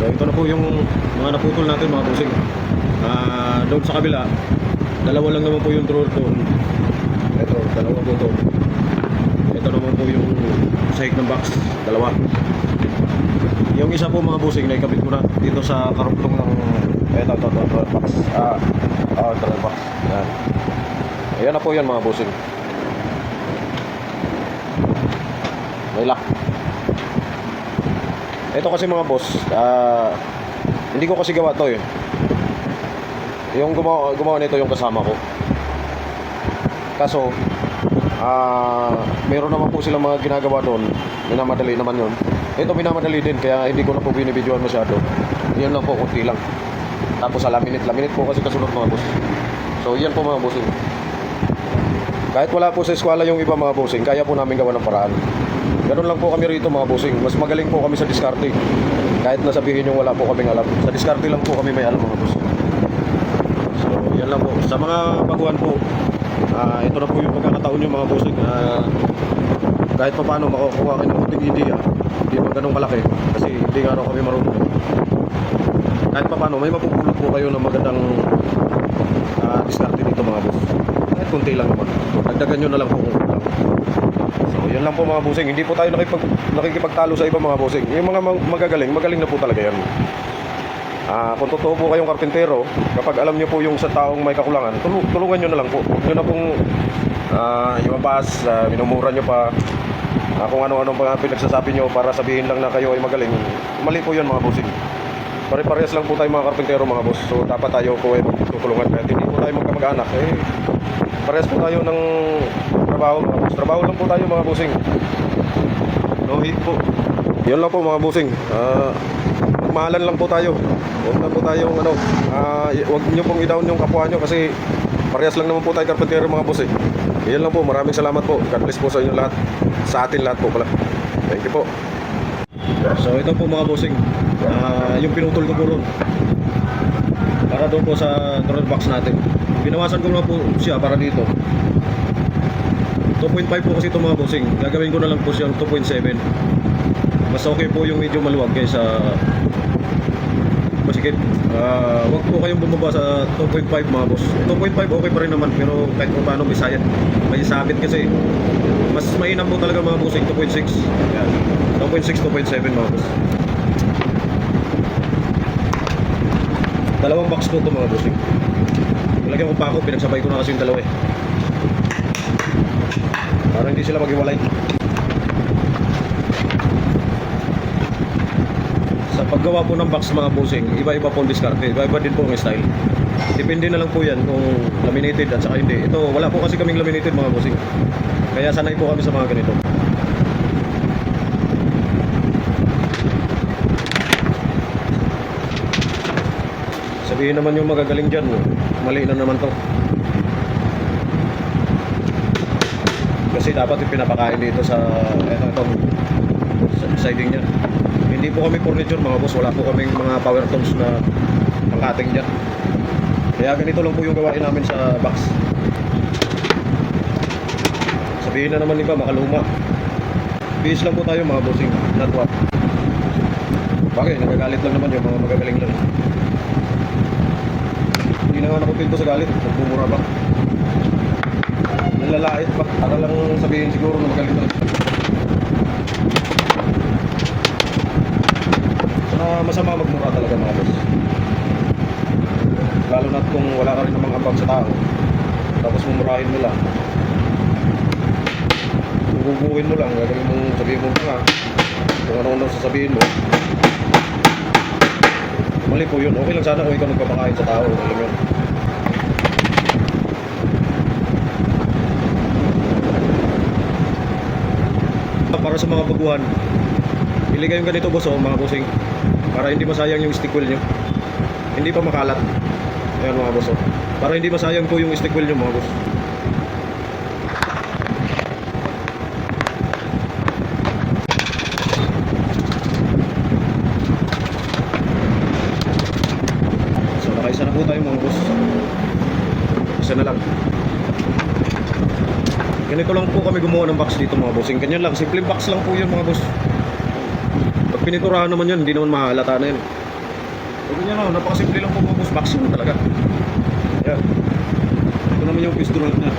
So ito na po yung mga naputol natin mga bossing. Doon sa kabila, dalawa lang naman po yung drawer doon. Ito, dalawa po to. Ito naman po yung sahig ng box, dalawa. Yung isa po mga bossing, naikabit ko na dito sa karugtong ng ito, box. Ito box. Yan. Ayan na po yan mga bossing. May lock. Ito kasi mga boss, hindi ko kasi gawa to eh. Yung gumawa nito yung kasama ko. Kaso meron naman po silang mga ginagawa doon. Minamadali naman yun. Ito minamadali din, kaya hindi ko na po binibidyoan masyado. Yan lang po, kunti lang. Tapos sa laminate po kasi kasunod mga boss. So yan po mga bossing. Kahit wala po sa eskwela yung iba mga bossing, kaya po namin gawa ng paraan. Ganun lang po kami rito mga bossing. Mas magaling po kami sa diskarte. Kahit nasabihin yung wala po kaming alam, sa diskarte lang po kami may alam mga boss. So yan lang po. Sa mga baguhan po, ito na po yung pagkakataon nyo mga bossing. Kahit pa paano makukuha kayo ng kunting idea. Hindi pa ganun malaki kasi hindi nga raw kami marunong. Kahit pa paano may mapupulot po kayo ng magandang diskarte dito mga boss. Kahit kunti lang naman, dagdagan nyo na lang po kung kulang. So yan lang po mga bossing. Hindi po tayo nakikipagtalo sa iba mga bossing. Yung mga magaling na po talaga yan. Kung totoo po kayong karpintero, kapag alam nyo po yung sa taong may kakulangan, tulungan nyo na lang po. Huwag nyo na pong imapas, minumura nyo pa, kung ano-ano pa pinagsasabi nyo para sabihin lang na kayo ay magaling. Mali po yun mga bossing. Pare-parehas lang po tayo mga karpintero mga boss. So dapat tayo po ay magtutulungan. Kahit hindi po tayo magkamag-anak, parehas po tayo ng trabaho mga boss. Trabaho lang po tayo mga bossing. No hate po. Yun lang po mga bossing. Magmahalan lang po tayo. Huwag na po tayong huwag nyo pong i-down yung kapwa nyo kasi parehas lang naman po tayo karpintero mga boss. Yan lang po. Maraming salamat po. God bless po sa inyo lahat. Sa atin lahat po pala. Thank you po. So ito po mga bossing, yung pinutol ko po ron para doon po sa drawer box natin. Binawasan ko na po siya para dito 2.5 po kasi ito mga bossing. Gagawin ko na lang po siyang 2.7. Mas okay po yung medyo maluwag kaysa masikip. Wag po kayong bumaba sa 2.5 mga boss. 2.5 okay pa rin naman, pero kahit kung paano may sabit kasi. Mas mainam po talaga mga bossing 2.6. Yan. 2.6, 2.7 mga boss. Dalawang box po ito mga bossing. Nilagyan ko pa ako, pinagsabay ko na kasi yung dalawa eh. Para hindi sila maghiwalay. Sa paggawa po ng box mga bossing, iba-iba po ang diskarte, iba-iba din po ang style. Depende na lang po yan kung laminated at saka hindi. Ito, wala po kasi kaming laminated mga bossing. Kaya sanay po kami sa mga ganito. Sabihin naman yung magagaling dyan, mali na naman to. Kasi dapat yung pinapakain dito sa itong siding niya. Hindi po kami furniture mga boss, wala po kaming mga power tools na pang-cutting dyan. Kaya ganito lang po yung gawain namin sa box. Sabihin na naman iba, makaluma. Bihis lang po tayo mga bossing, not what. Bakit? Nagagalit lang naman yung mga magagaling lang. Hindi na nga nakumpilto sa galit, nagmumura pa. Nalalait pa, para lang sabihin siguro na magaling lang. Masama magmura talaga mga boss. Lalo na kung wala ka rin namang ambag sa tao, tapos mumurahin mo lang, guguguhin mo lang, gagawin mong sabihin mo nga kung ano-ano sasabihin mo. Mali po yun. Okay lang sana kung ikaw nagpapakain sa tao, alam yun. Para sa mga baguhan, iligay yung ganito boss mga bossing, para hindi masayang yung stick wheel nyo, hindi pa makalat. Ayan mga boss, para hindi masayang po yung stick wheel nyo mga boss. So nakaisa na po tayo mga boss. Isa na lang. Ganito lang po kami gumawa ng box dito mga bossing. Ganyan lang, simple box lang po yun mga boss. Pag piniturahan naman yan, hindi naman mahalata na yan. So ganyan lang, napakasimple lang po mga boss. Vaccine talaga. Yan. Ito naman yung fuse drive na.